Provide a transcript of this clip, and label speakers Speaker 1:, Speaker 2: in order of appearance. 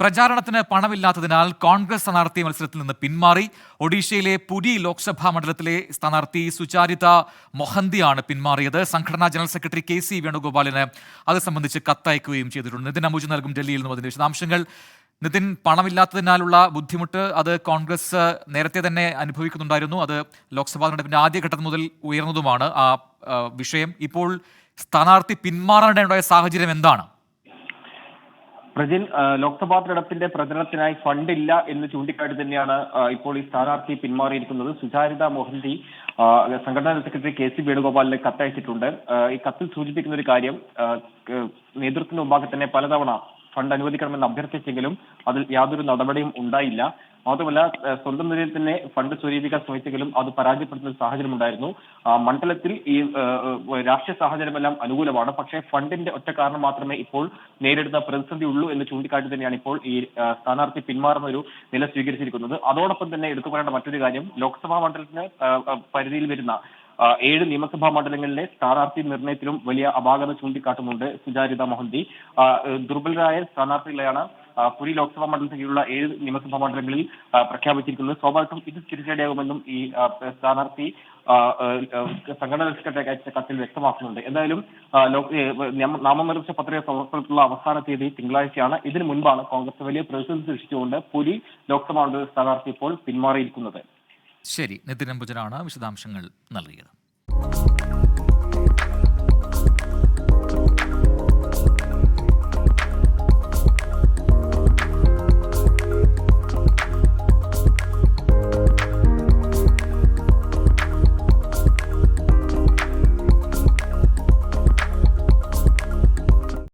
Speaker 1: പ്രചാരണത്തിന് പണമില്ലാത്തതിനാൽ കോൺഗ്രസ് സ്ഥാനാർത്ഥി മത്സരത്തിൽ നിന്ന് പിന്മാറി. ഒഡീഷയിലെ പുരി ലോക്സഭാ മണ്ഡലത്തിലെ സ്ഥാനാർത്ഥി സുചാരിത മൊഹന്തിയാണ് പിന്മാറിയത്. സംഘടനാ ജനറൽ സെക്രട്ടറി KC വേണുഗോപാലിന് അത് സംബന്ധിച്ച് കത്തയക്കുകയും ചെയ്തിട്ടുണ്ട്. നിതിൻ അംബുജ് നൽകും ഡൽഹിയിൽ നിന്നും അതിന്റെ വിശദാംശങ്ങൾ. നിതിൻ, പണമില്ലാത്തതിനാലുള്ള ബുദ്ധിമുട്ട് അത് കോൺഗ്രസ് നേരത്തെ തന്നെ അനുഭവിക്കുന്നുണ്ടായിരുന്നു. അത് ലോക്സഭാ തെരഞ്ഞെടുപ്പിന്റെ ആദ്യഘട്ടം മുതൽ ഉയർന്നതുമാണ് ആ വിഷയം. ഇപ്പോൾ സ്ഥാനാർത്ഥി പിന്മാറേണ്ടതായ സാഹചര്യം എന്താണ്?
Speaker 2: പ്രജിൻ, ലോക്സഭാ തെരഞ്ഞെടുപ്പിന്റെ പ്രചരണത്തിനായി ഫണ്ടില്ല എന്ന് ചൂണ്ടിക്കാട്ടി തന്നെയാണ് ഇപ്പോൾ ഈ സ്ഥാനാർത്ഥി പിന്മാറിയിരിക്കുന്നത്. സുചാരിത മൊഹന്തി സംഘടനാ സെക്രട്ടറി KC വേണുഗോപാലിന് കത്തയച്ചിട്ടുണ്ട്. ഈ കത്തിൽ സൂചിപ്പിക്കുന്ന ഒരു കാര്യം, നേതൃത്വത്തിന് മുമ്പാകെ തന്നെ പലതവണ ഫണ്ട് അനുവദിക്കണമെന്ന് അഭ്യർത്ഥിച്ചെങ്കിലും അതിൽ യാതൊരു നടപടിയും ഉണ്ടായില്ല. മാത്രമല്ല, സ്വന്തം നിലയിൽ തന്നെ ഫണ്ട് സ്വരൂപിക്കാൻ ശ്രമിച്ചെങ്കിലും അത് പരാജയപ്പെടുന്ന ഒരു സാഹചര്യം ഉണ്ടായിരുന്നു. മണ്ഡലത്തിൽ ഈ രാഷ്ട്രീയ സാഹചര്യമെല്ലാം അനുകൂലമാണ്. പക്ഷേ ഫണ്ടിന്റെ ഒറ്റ കാരണം മാത്രമേ ഇപ്പോൾ നേരിടുന്ന പ്രതിസന്ധി ഉള്ളൂ എന്ന് ചൂണ്ടിക്കാട്ടി തന്നെയാണ് ഇപ്പോൾ ഈ സ്ഥാനാർത്ഥി പിന്മാറുന്ന ഒരു നില സ്വീകരിച്ചിരിക്കുന്നത്. അതോടൊപ്പം തന്നെ എടുത്തു പറയേണ്ട മറ്റൊരു കാര്യം, ലോക്സഭാ മണ്ഡലത്തിന് പരിധിയിൽ വരുന്ന 7 നിയമസഭാ മണ്ഡലങ്ങളിലെ സ്ഥാനാർത്ഥി നിർണയത്തിലും വലിയ അപാകത ചൂണ്ടിക്കാട്ടുന്നുണ്ട് സുചാരിത മൊഹന്തി. ദുർബലരായ സ്ഥാനാർത്ഥികളെയാണ് പുരി ലോക്സഭാ മണ്ഡലത്തിലുള്ള 7 നിയമസഭാ മണ്ഡലങ്ങളിൽ പ്രഖ്യാപിച്ചിരിക്കുന്നത്. സ്വാഭാവികം ഇത് തിരിച്ചടിയാകുമെന്നും ഈ സ്ഥാനാർത്ഥി സംഘടനാ സെക്രട്ടറി അയച്ച കത്തിൽ വ്യക്തമാക്കുന്നുണ്ട്. എന്തായാലും നാമനിർദ്ദേശ പത്രിക സമർപ്പണത്തിലുള്ള അവസാന തീയതി തിങ്കളാഴ്ചയാണ്. ഇതിനു മുൻപാണ് കോൺഗ്രസ് വലിയ പ്രതിസന്ധി സൃഷ്ടിച്ചുകൊണ്ട് പുരി ലോക്സഭാ മണ്ഡല സ്ഥാനാർത്ഥി ഇപ്പോൾ പിന്മാറിയിരിക്കുന്നത്.
Speaker 1: ശരി, നിതിൻ അംബുജനാണ് വിശദാംശങ്ങൾ നൽകിയത്.